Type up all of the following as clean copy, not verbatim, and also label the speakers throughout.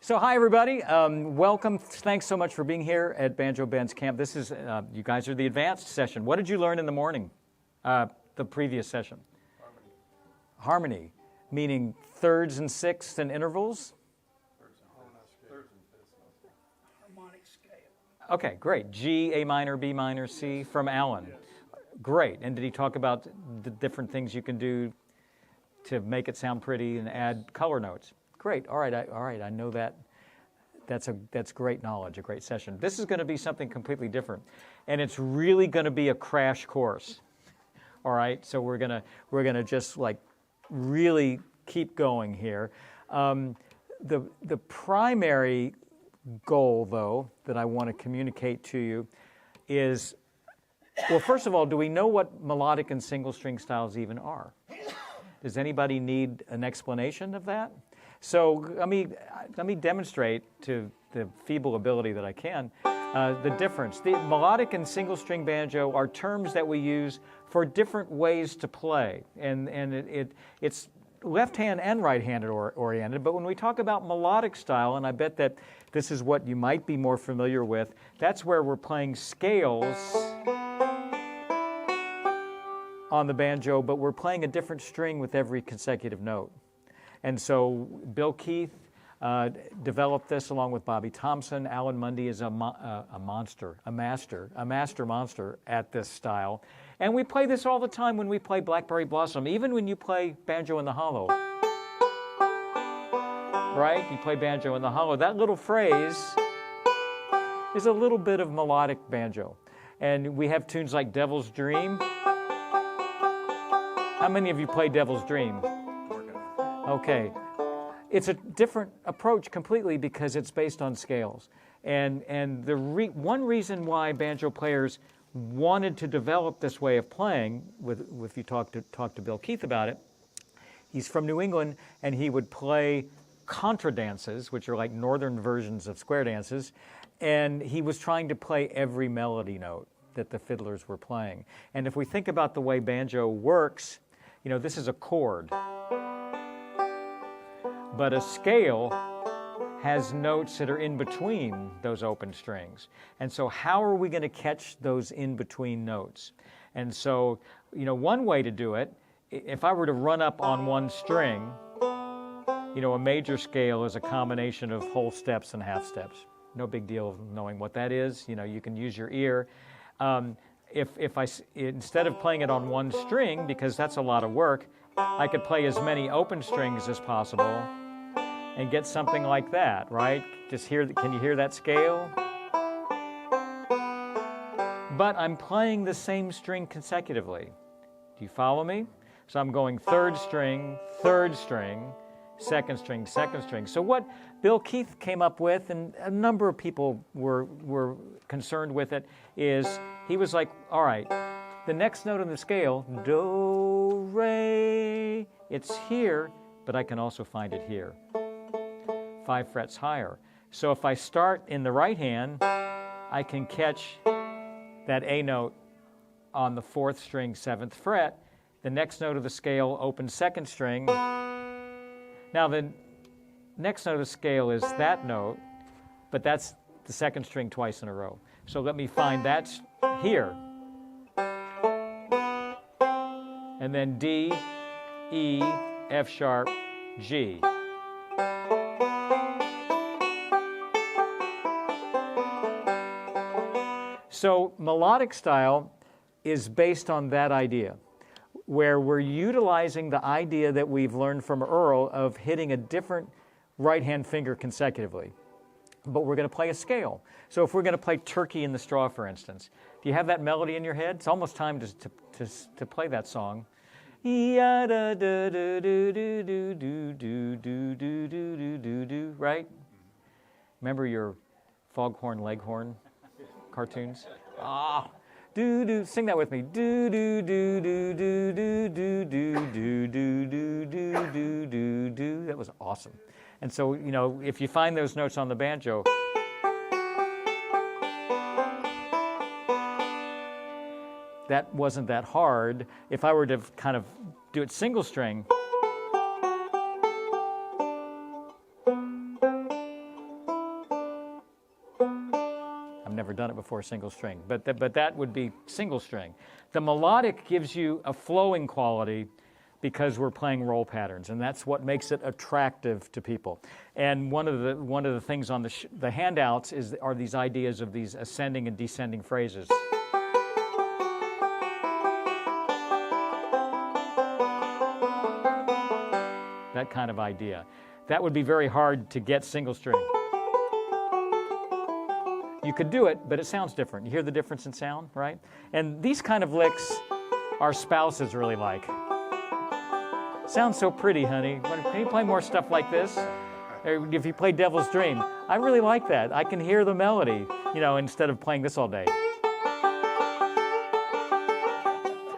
Speaker 1: So hi everybody, welcome. Thanks so much for being here at Banjo Band's camp. This is, you guys are the advanced session. What did you learn in the morning, the previous session? Harmony, meaning thirds and sixths and intervals?
Speaker 2: Harmonic scale.
Speaker 1: Okay, great. G, A minor, B minor, C from Alan. Yes. Great. And did he talk about the different things you can do to make it sound pretty and add color notes? Great. All right. I know that. That's great knowledge, a great session. This is going to be something completely different, and it's really going to be a crash course. All right. So we're gonna just like really keep going here. The primary goal, though, that I want to communicate to you is, well, first of all, do we know what melodic and single string styles even are? Does anybody need an explanation of that? So let me demonstrate to the feeble ability that I can the difference. The melodic and single string banjo are terms that we use for different ways to play, and it's left-hand and right-handed oriented. But when we talk about melodic style, and I bet that this is what you might be more familiar with, that's where we're playing scales on the banjo, but we're playing a different string with every consecutive note. And so Bill Keith developed this along with Bobby Thompson. Alan Mundy is a master at this style. And we play this all the time when we play Blackberry Blossom, even when you play Banjo in the Hollow. Right? You play Banjo in the Hollow. That little phrase is a little bit of melodic banjo. And we have tunes like Devil's Dream. How many of you play Devil's Dream? Okay. It's a different approach completely because it's based on scales. And one reason why banjo players wanted to develop this way of playing, if you talk to Bill Keith about it, he's from New England, and he would play contra dances, which are like northern versions of square dances, and he was trying to play every melody note that the fiddlers were playing. And if we think about the way banjo works, you know, this is a chord. But a scale has notes that are in between those open strings. And so how are we going to catch those in-between notes? And so, you know, one way to do it, if I were to run up on one string, you know, a major scale is a combination of whole steps and half steps. No big deal of knowing what that is. You know, you can use your ear. Instead of playing it on one string, because that's a lot of work, I could play as many open strings as possible and get something like that, right? Can you hear that scale? But I'm playing the same string consecutively. Do you follow me? So I'm going third string, second string. So what Bill Keith came up with, and a number of people were concerned with it, is he was like, all right, the next note on the scale, do, re, it's here, but I can also find it here, 5 frets higher. So if I start in the right hand, I can catch that A note on the 4th string, 7th fret. The next note of the scale, open 2nd string. Now the next note of the scale is that note, but that's the 2nd string twice in a row. So let me find that here. And then D, E, F sharp, G. So melodic style is based on that idea, where we're utilizing the idea that we've learned from Earl of hitting a different right-hand finger consecutively. But we're going to play a scale. So if we're going to play Turkey in the Straw, for instance, do you have that melody in your head? It's almost time to play that song. Right? Remember your Foghorn Leghorn cartoons? Sing that with me. That was awesome. And so, you know, if you find those notes on the banjo, that wasn't that hard. If I were to kind of do it single string, never done it before, single string. But that would be single string. The melodic gives you a flowing quality because we're playing roll patterns, and that's what makes it attractive to people. And one of the things on the handouts are these ideas of these ascending and descending phrases. That kind of idea. That would be very hard to get single string. You could do it, but it sounds different. You hear the difference in sound, right? And these kind of licks our spouses really like. Sounds so pretty, honey. Can you play more stuff like this? Or if you play Devil's Dream, I really like that. I can hear the melody, instead of playing this all day.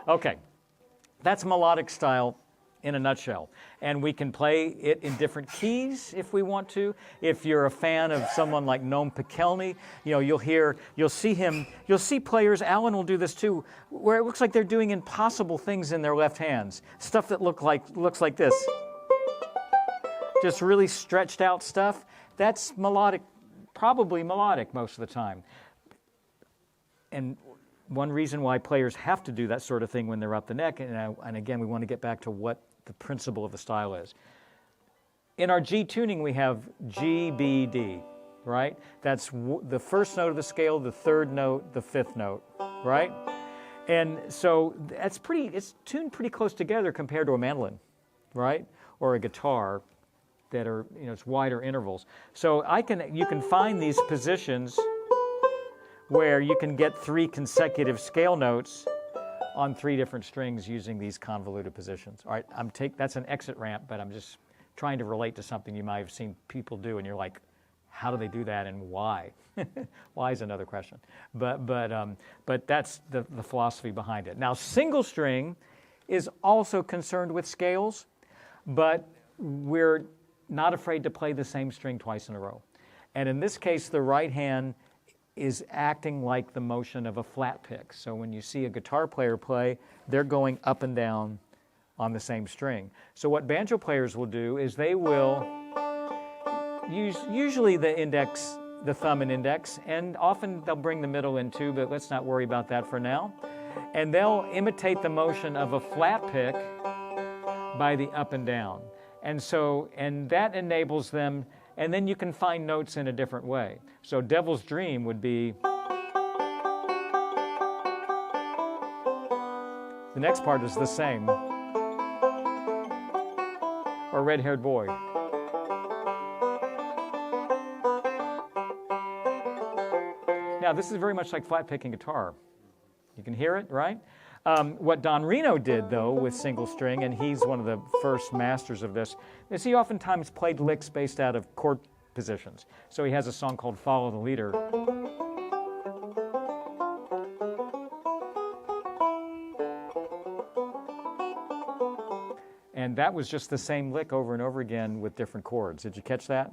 Speaker 1: Okay, that's melodic style in a nutshell. And we can play it in different keys if we want to. If you're a fan of someone like Noam Pikelny, you'll see players, Alan will do this too, where it looks like they're doing impossible things in their left hands. Stuff that looks like this. Just really stretched out stuff. That's melodic, probably melodic most of the time. And one reason why players have to do that sort of thing when they're up the neck, and again, we want to get back to what the principle of the style is. In our G tuning, we have G, B, D, right? That's the first note of the scale, the third note, the fifth note, right? And so it's tuned pretty close together compared to a mandolin, right? Or a guitar that are, it's wider intervals. So you can find these positions where you can get 3 consecutive scale notes on 3 different strings using these convoluted positions. All right, that's an exit ramp, but I'm just trying to relate to something you might have seen people do, and you're like, how do they do that and why? Why is another question. But that's the philosophy behind it. Now, single string is also concerned with scales, but we're not afraid to play the same string twice in a row. And in this case, the right hand is acting like the motion of a flat pick. So when you see a guitar player play, they're going up and down on the same string. So what banjo players will do is they will use usually the thumb and index, and often they'll bring the middle in too, but let's not worry about that for now. And they'll imitate the motion of a flat pick by the up and down. And that enables them, and then you can find notes in a different way. So Devil's Dream would be, the next part is the same. Or Red-Haired Boy. Now this is very much like flat picking guitar. You can hear it, right? What Don Reno did, though, with single string, and he's one of the first masters of this, is he oftentimes played licks based out of chord positions. So he has a song called Follow the Leader. And that was just the same lick over and over again with different chords. Did you catch that?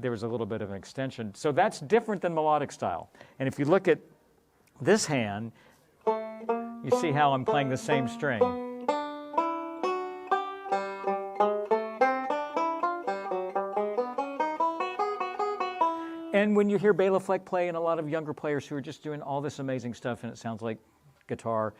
Speaker 1: There was a little bit of an extension. So that's different than melodic style. And if you look at this hand, you see how I'm playing the same string. And when you hear Bela Fleck play and a lot of younger players who are just doing all this amazing stuff and it sounds like guitar,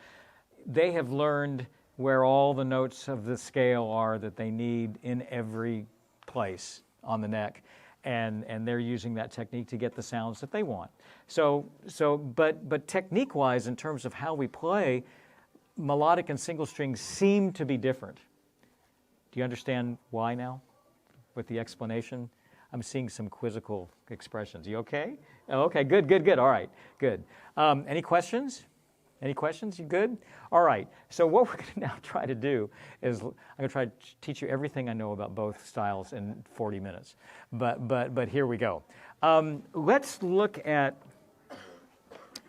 Speaker 1: they have learned where all the notes of the scale are that they need in every place on the neck. And they're using that technique to get the sounds that they want. But technique-wise, in terms of how we play, melodic and single strings seem to be different. Do you understand why now with the explanation? I'm seeing some quizzical expressions. You okay? Oh, okay, good. All right, good. Any questions? Any questions? You good? All right. So what we're going to now try to do is I'm going to try to teach you everything I know about both styles in 40 minutes. But here we go. Let's look at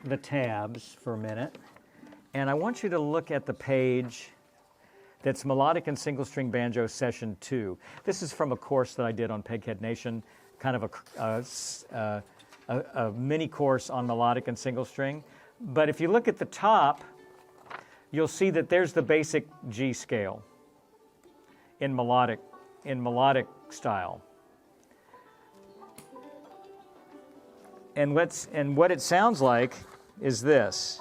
Speaker 1: the tabs for a minute. And I want you to look at the page that's Melodic and Single String Banjo Session 2. This is from a course that I did on Peghead Nation, kind of a mini course on melodic and single string. But if you look at the top, you'll see that there's the basic G scale in melodic style. and what it sounds like is this.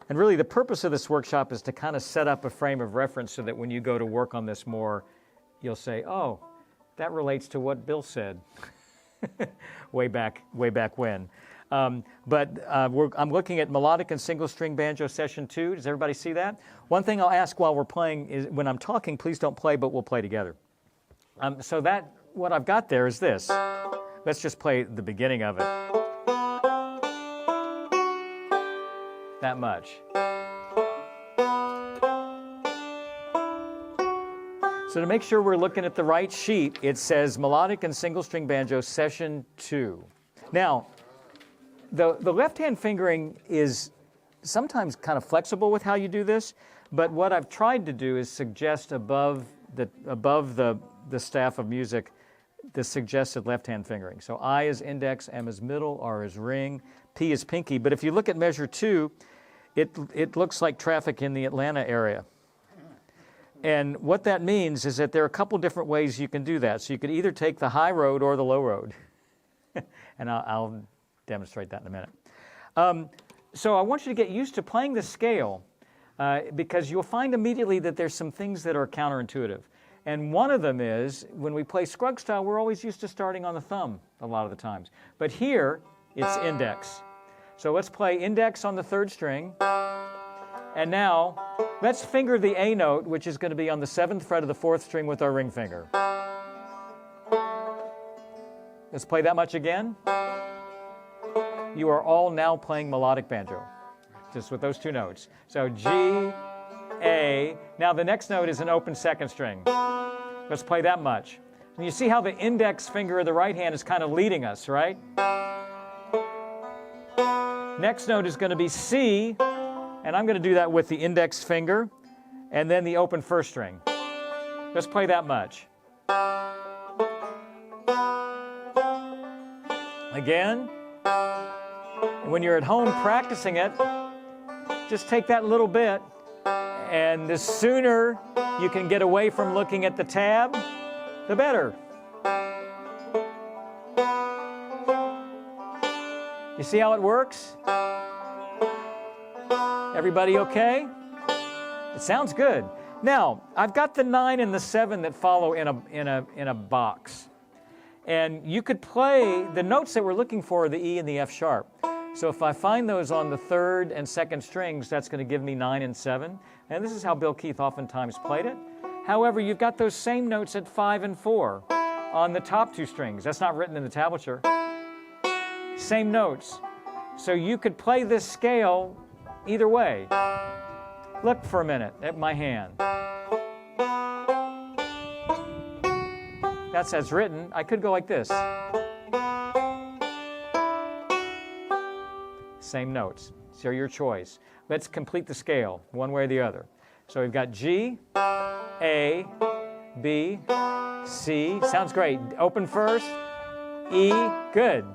Speaker 1: And really the purpose of this workshop is to kind of set up a frame of reference so that when you go to work on this more, you'll say, oh, that relates to what Bill said way back when. I'm looking at melodic and single string banjo session 2. Does everybody see that? One thing I'll ask while we're playing is when I'm talking, please don't play, but we'll play together. So that what I've got there is this. Let's just play the beginning of it. That much. So to make sure we're looking at the right sheet, it says melodic and single string banjo session 2. Now, the left-hand fingering is sometimes kind of flexible with how you do this, but what I've tried to do is suggest above the staff of music the suggested left-hand fingering. So I is index, M is middle, R is ring, P is pinky. But if you look at measure 2, it looks like traffic in the Atlanta area. And what that means is that there are a couple different ways you can do that. So you could either take the high road or the low road. And I'll demonstrate that in a minute. So I want you to get used to playing the scale because you'll find immediately that there's some things that are counterintuitive. And one of them is, when we play Scruggs-style, we're always used to starting on the thumb a lot of the times. But here, it's index. So let's play index on the 3rd string. And now, let's finger the A note, which is going to be on the 7th fret of the 4th string with our ring finger. Let's play that much again. You are all now playing melodic banjo, just with those 2 notes. So G, A. Now the next note is an open 2nd string. Let's play that much. And you see how the index finger of the right hand is kind of leading us, right? Next note is going to be C, and I'm going to do that with the index finger, and then the open 1st string. Let's play that much. Again. When you're at home practicing it, just take that little bit, and the sooner you can get away from looking at the tab, the better. You see how it works? Everybody okay? It sounds good. Now, I've got the 9 and the 7 that follow in a box. And you could play, the notes that we're looking for are the E and the F sharp. So if I find those on the 3rd and 2nd strings, that's going to give me 9 and 7. And this is how Bill Keith oftentimes played it. However, you've got those same notes at 5 and 4 on the top 2 strings. That's not written in the tablature. Same notes. So you could play this scale either way. Look for a minute at my hand. That's as written. I could go like this. Same notes. So your choice. Let's complete the scale, one way or the other. So we've got G, A, B, C. Sounds great. Open 1st. E. Good.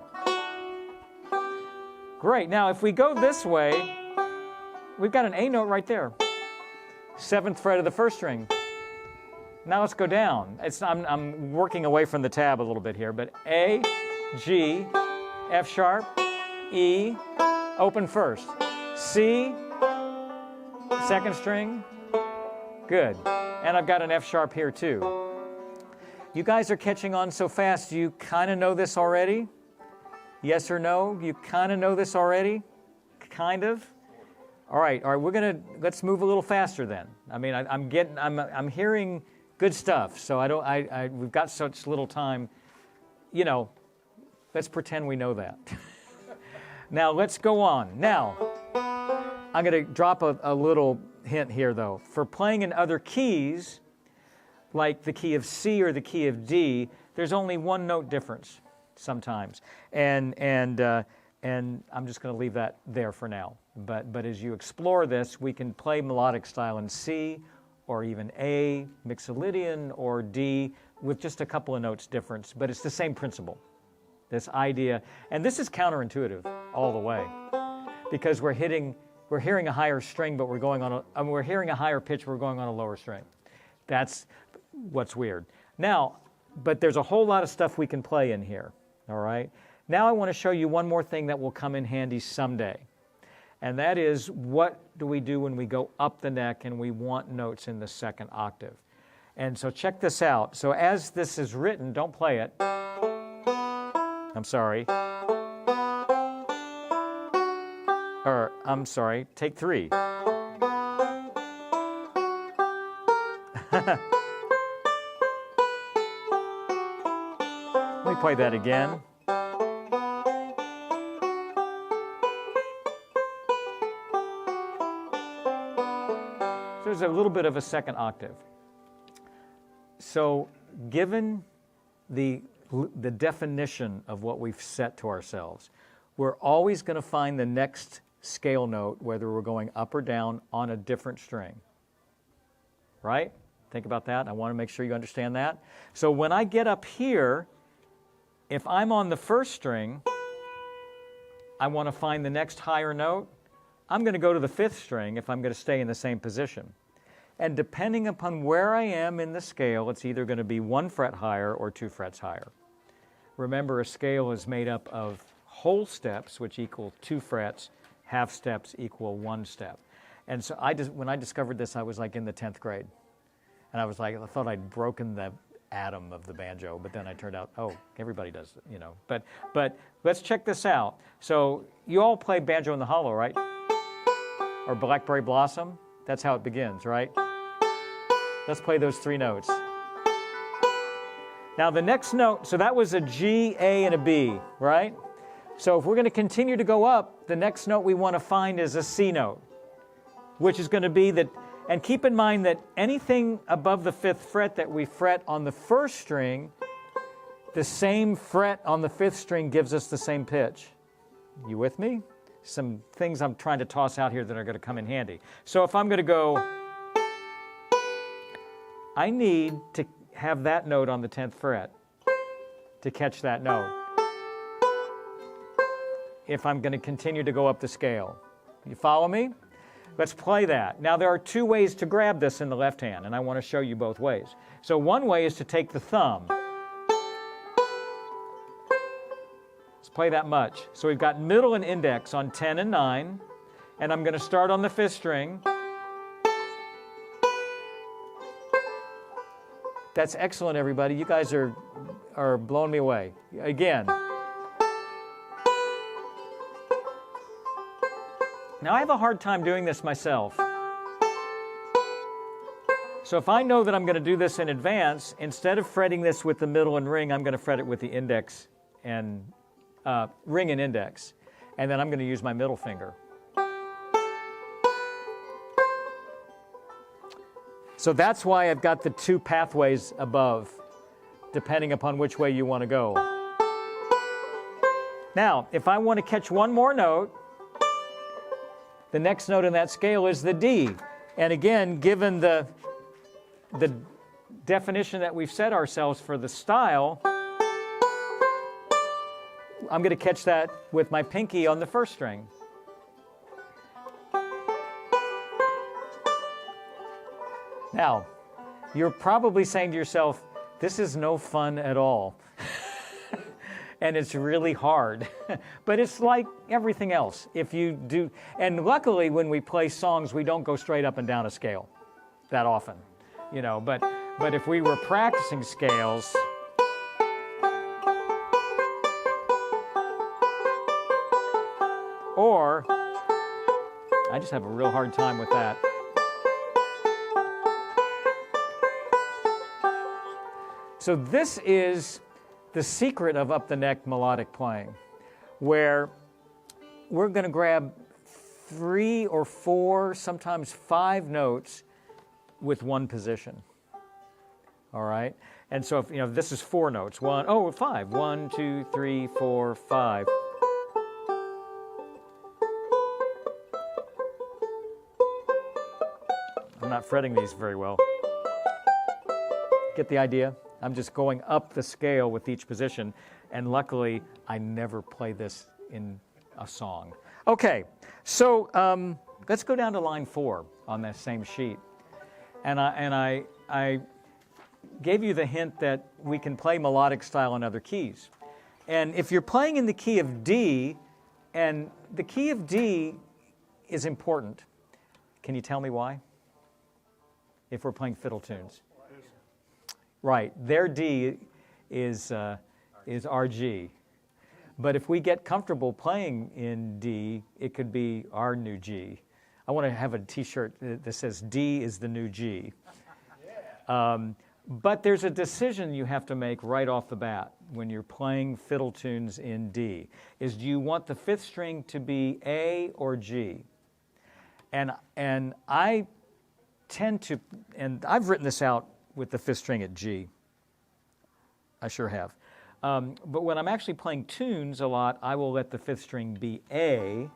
Speaker 1: Great. Now, if we go this way, we've got an A note right there. 7th fret of the 1st string. Now let's go down. I'm working away from the tab a little bit here, but A, G, F sharp, E, open 1st. C, 2nd string. Good. And I've got an F sharp here too. You guys are catching on so fast. Do you kind of know this already? Yes or no? You kind of know this already? Kind of? All right, let's move a little faster then. I mean, I'm hearing good stuff, so we've got such little time. You know, let's pretend we know that. Now, let's go on. Now, I'm going to drop a little hint here, though. For playing in other keys, like the key of C or the key of D, there's only 1 note difference sometimes. And I'm just going to leave that there for now. But as you explore this, we can play melodic style in C, or even A, Mixolydian, or D, with just a couple of notes difference. But it's the same principle, this idea. And this is counterintuitive all the way, because we're hearing a higher string, but we're hearing a higher pitch, we're going on a lower string. That's what's weird. Now, but there's a whole lot of stuff we can play in here. All right. Now I want to show you one more thing that will come in handy someday. And that is, what do we do when we go up the neck and we want notes in the second octave? And so check this out. So as this is written, don't play it. I'm sorry. Or, I'm sorry, take 3. Let me play that again. So there's a little bit of a second octave. So given the definition of what we've set to ourselves, we're always going to find the next scale note, whether we're going up or down, on a different string. Right? Think about that. I want to make sure you understand that. So when I get up here, if I'm on the first string, I want to find the next higher note. I'm going to go to the 5th string if I'm going to stay in the same position. And depending upon where I am in the scale, it's either going to be 1 fret higher or 2 frets higher. Remember, a scale is made up of whole steps, which equal 2 frets, half steps equal 1 step. And so when I discovered this, I was like in the 10th grade. And I was like, I thought I'd broken the atom of the banjo, but then I turned out, oh, everybody does, you know. But let's check this out. So you all play Banjo in the Hollow, right? Or Blackberry Blossom? That's how it begins, right? Let's play those 3 notes. Now the next note, so that was a G, A, and a B, right? So if we're going to continue to go up, the next note we want to find is a C note, which is going to be that, and keep in mind that anything above the 5th fret that we fret on the 1st string, the same fret on the 5th string gives us the same pitch. You with me? Some things I'm trying to toss out here that are going to come in handy. So if I'm going to go, I need to have that note on the 10th fret to catch that note if I'm going to continue to go up the scale. You follow me? Let's play that. Now there are 2 ways to grab this in the left hand, and I want to show you both ways. So one way is to take the thumb. Let's play that much. So we've got middle and index on 10 and 9, and I'm going to start on the 5th string. That's excellent, everybody. You guys are blowing me away. Again. Now, I have a hard time doing this myself. So if I know that I'm going to do this in advance, instead of fretting this with the middle and ring, I'm going to fret it with the index and ring and index. And then I'm going to use my middle finger. So that's why I've got the 2 pathways above, depending upon which way you want to go. Now, if I want to catch one more note, the next note in that scale is the D. And again, given the definition that we've set ourselves for the style, I'm going to catch that with my pinky on the 1st string. Now, you're probably saying to yourself, this is no fun at all. And it's really hard. But it's like everything else. If you do, and luckily when we play songs, we don't go straight up and down a scale that often. You know, but if we were practicing scales, or I just have a real hard time with that. So this is the secret of up the neck melodic playing, where we're going to grab 3 or 4, sometimes 5 notes with one position. All right? And so if, you know, this is 4 notes. 5. 1, 2, 3, 4, 5. I'm not fretting these very well. Get the idea? I'm just going up the scale with each position, and luckily, I never play this in a song. Okay, so let's go down to line 4 on that same sheet. And I gave you the hint that we can play melodic style in other keys. And if you're playing in the key of D, and the key of D is important. Can you tell me why? If we're playing fiddle tunes. Right, their D is our G. But if we get comfortable playing in D, it could be our new G. I want to have a T-shirt that says D is the new G. But there's a decision you have to make right off the bat when you're playing fiddle tunes in D, is do you want the fifth string to be A or G? And I tend to, and I've written this out with the fifth string at G. I sure have. But when I'm actually playing tunes a lot, I will let the fifth string be A,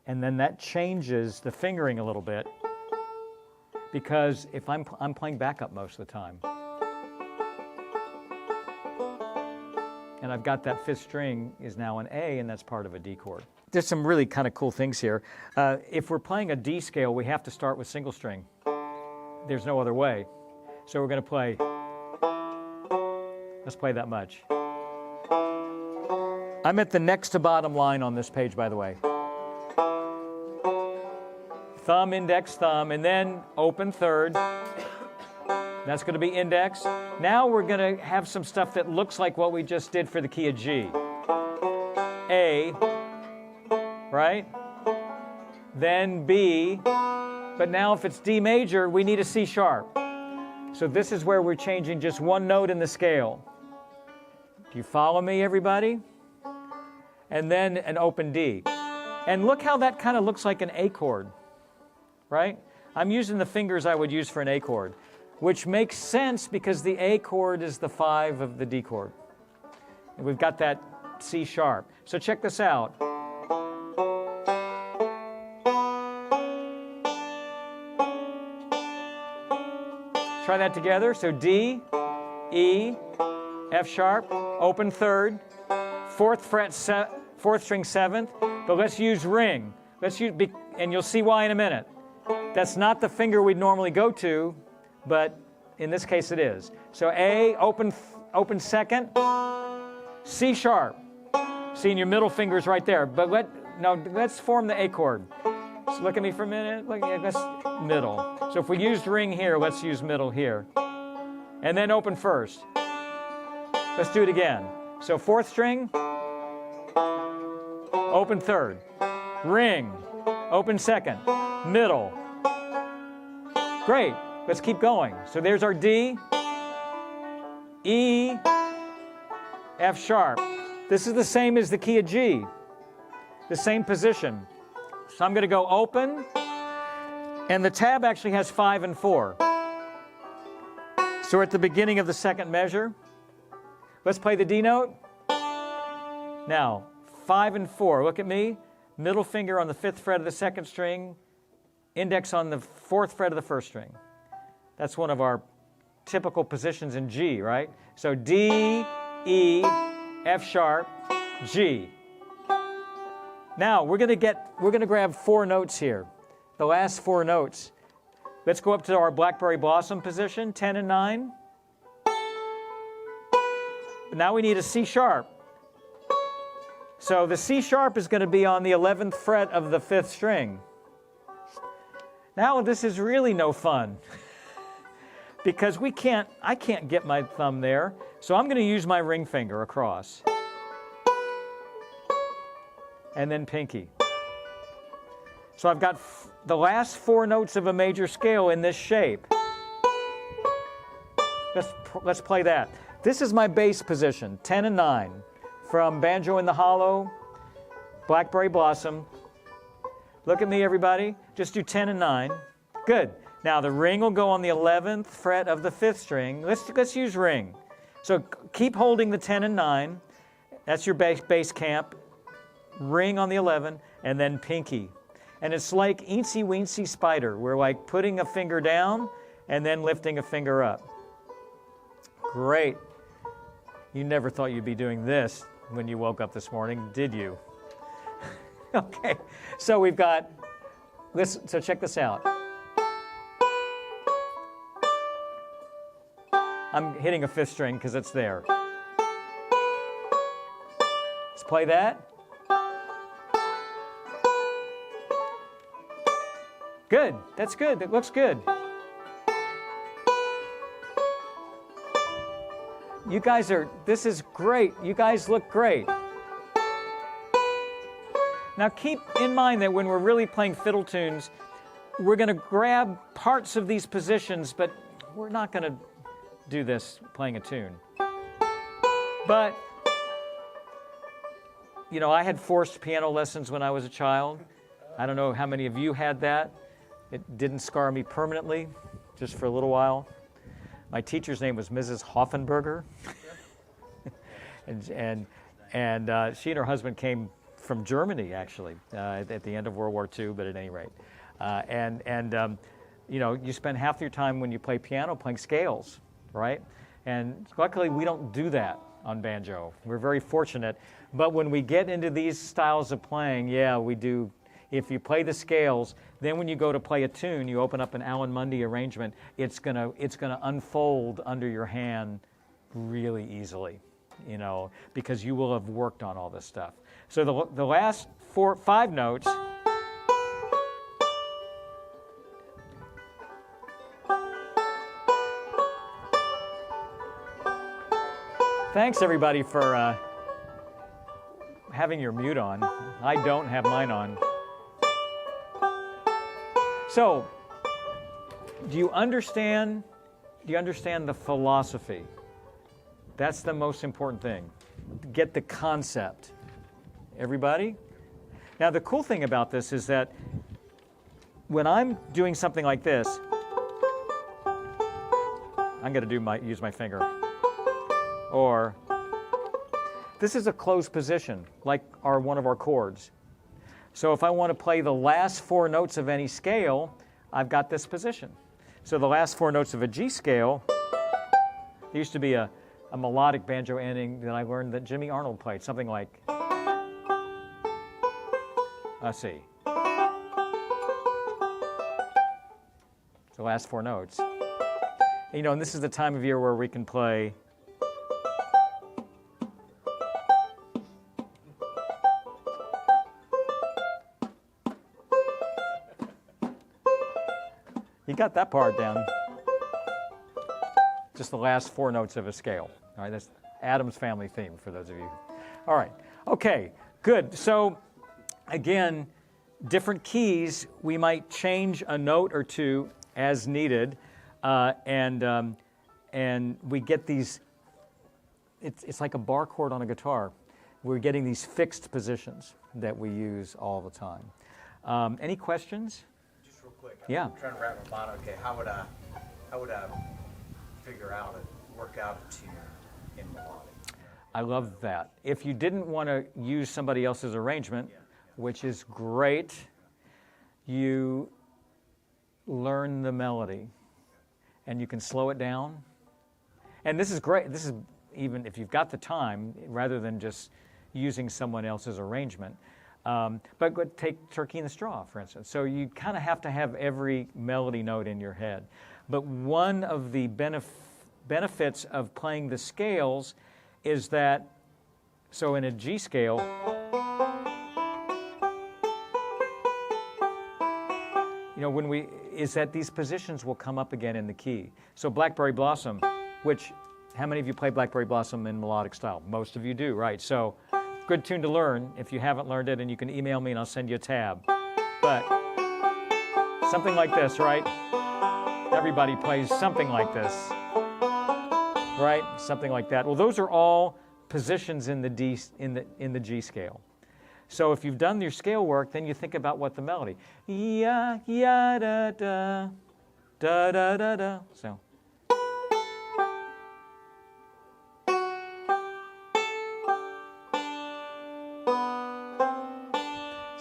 Speaker 1: and then that changes the fingering a little bit, because if I'm playing backup most of the time, and I've got that fifth string is now an A, and that's part of a D chord. There's some really kind of cool things here. If we're playing a D scale, we have to start with single string. There's no other way. So we're going to play, let's play that much. I'm at the next to bottom line on this page, by the way. Thumb, index, thumb, and then open third. That's going to be index. Now we're going to have some stuff that looks like what we just did for the key of G. A, right? Then B. But now if it's D major, we need a C sharp. So this is where we're changing just one note in the scale. Do you follow me, everybody? And then an open D. And look how that kind of looks like an A chord, right? I'm using the fingers I would use for an A chord, which makes sense because the A chord is the 5 of the D chord. And we've got that C sharp. So check this out. Try that together. So D, E, F sharp, open third, fourth string seventh, but let's use ring. And you'll see why in a minute. That's not the finger we'd normally go to, but in this case it is. So A, open second, C sharp. See, and your middle finger is right there. But let's form the A chord. So look at me for a minute. Let's middle. So if we used ring here, let's use middle here. And then open first. Let's do it again. So fourth string, open third, ring, open second, middle. Great. Let's keep going. So there's our D, E, F sharp. This is the same as the key of G, the same position. So I'm going to go open, and the tab actually has 5 and 4. So we're at the beginning of the second measure. Let's play the D note. Now, 5 and 4. Look at me. Middle finger on the 5th fret of the 2nd string, index on the 4th fret of the 1st string. That's one of our typical positions in G, right? So D, E, F sharp, G. Now, we're going to grab 4 notes here, the last 4 notes. Let's go up to our Blackberry Blossom position, 10 and 9. Now we need a C sharp. So the C sharp is going to be on the 11th fret of the 5th string. Now this is really no fun because I can't get my thumb there, so I'm going to use my ring finger across. And then pinky. So I've got the last 4 notes of a major scale in this shape. Let's play that. This is my bass position, 10 and 9, from Banjo in the Hollow, Blackberry Blossom. Look at me, everybody. Just do 10 and 9. Good. Now the ring will go on the 11th fret of the 5th string. Let's use ring. So keep holding the 10 and 9. That's your bass camp. Ring on the 11, and then pinky. And it's like eensy weensy spider. We're like putting a finger down and then lifting a finger up. Great. You never thought you'd be doing this when you woke up this morning, did you? Okay, so we've got, so check this out. I'm hitting a 5th string because it's there. Let's play that. Good. That's good. That looks good. You guys this is great. You guys look great. Now keep in mind that when we're really playing fiddle tunes, we're going to grab parts of these positions, but we're not going to do this playing a tune. But, you know, I had forced piano lessons when I was a child. I don't know how many of you had that. It didn't scar me permanently, just for a little while. My teacher's name was Mrs. Hoffenberger. and she and her husband came from Germany, actually, at the end of World War II, but at any rate. You know, you spend half your time when you play piano playing scales, right? And luckily, we don't do that on banjo. We're very fortunate. But when we get into these styles of playing, yeah, we do. If you play the scales, then when you go to play a tune, you open up an Alan Mundy arrangement, it's gonna unfold under your hand really easily, you know, because you will have worked on all this stuff. So the last 5 notes. Thanks everybody for having your mute on. I don't have mine on. So, do you understand the philosophy? That's the most important thing. Get the concept. Everybody? Now, the cool thing about this is that when I'm doing something like this, I'm going to use my finger. Or, this is a closed position, like one of our chords. So if I want to play the last 4 notes of any scale, I've got this position. So the last 4 notes of a G scale, there used to be a melodic banjo ending that I learned that Jimmy Arnold played, something like, let's see. The last 4 notes. You know, and this is the time of year where we can play You got that part down. Just the last 4 notes of a scale. All right, that's Adam's Family theme for those of you. All right, okay, good. So again, different keys, we might change a note or two as needed, and we get these. It's like a bar chord on a guitar. We're getting these fixed positions that we use all the time. Any questions? Yeah.
Speaker 3: I'm trying to wrap my mind. Okay, how would I figure out work out a tune in melodic?
Speaker 1: I love that. If you didn't want to use somebody else's arrangement, which is great, you learn the melody, and you can slow it down. And this is great. This is even if you've got the time, rather than just using someone else's arrangement. But take Turkey in the Straw, for instance. So you kind of have to have every melody note in your head. But one of the benefits of playing the scales is that, so in a G scale, you know, is that these positions will come up again in the key. So Blackberry Blossom, which, how many of you play Blackberry Blossom in melodic style? Most of you do, right? So, good tune to learn if you haven't learned it, and you can email me and I'll send you a tab. But something like this, right? Everybody plays something like this, right? Something like that. Well, those are all positions in the G scale. So if you've done your scale work, then you think about what the melody. Ya ya da da da da da da. So.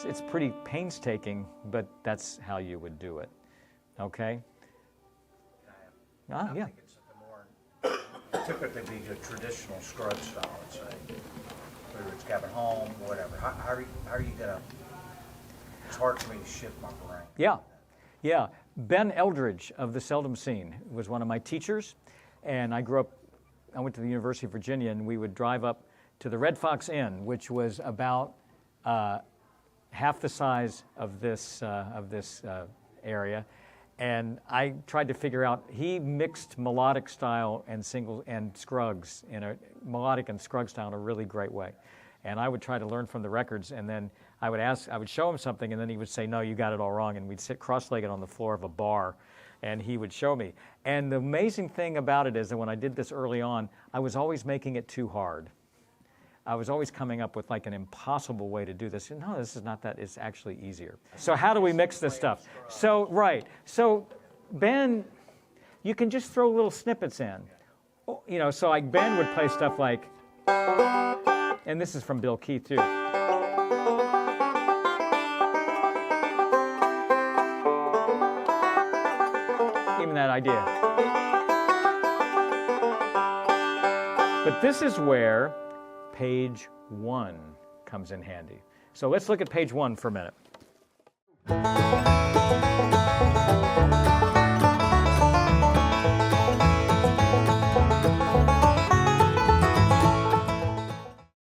Speaker 1: It's pretty painstaking, but that's how you would do it. Okay?
Speaker 3: I'm
Speaker 1: Yeah.
Speaker 3: thinking something more typically be the traditional Scruggs-style, let's say. Whether it's Cabin Home, whatever. How are you gonna? It's hard for me to shift my brain.
Speaker 1: Yeah. Ben Eldridge of the Seldom Scene was one of my teachers, and I went to the University of Virginia, and we would drive up to the Red Fox Inn, which was about half the size of this area, and I tried to figure out. He mixed melodic style and Scruggs in a melodic and Scruggs style in a really great way. And I would try to learn from the records, and then I would show him something, and then he would say, "No, you got it all wrong." And we'd sit cross-legged on the floor of a bar, and he would show me. And the amazing thing about it is that when I did this early on, I was always making it too hard. I was always coming up with like an impossible way to do this. And no, this is not that. It's actually easier. So how do we mix this stuff? So, right. So, Ben, you can just throw little snippets in. You know, so like Ben would play stuff like, and this is from Bill Keith too. Even that idea. But this is where page 1 comes in handy. So let's look at page 1 for a minute.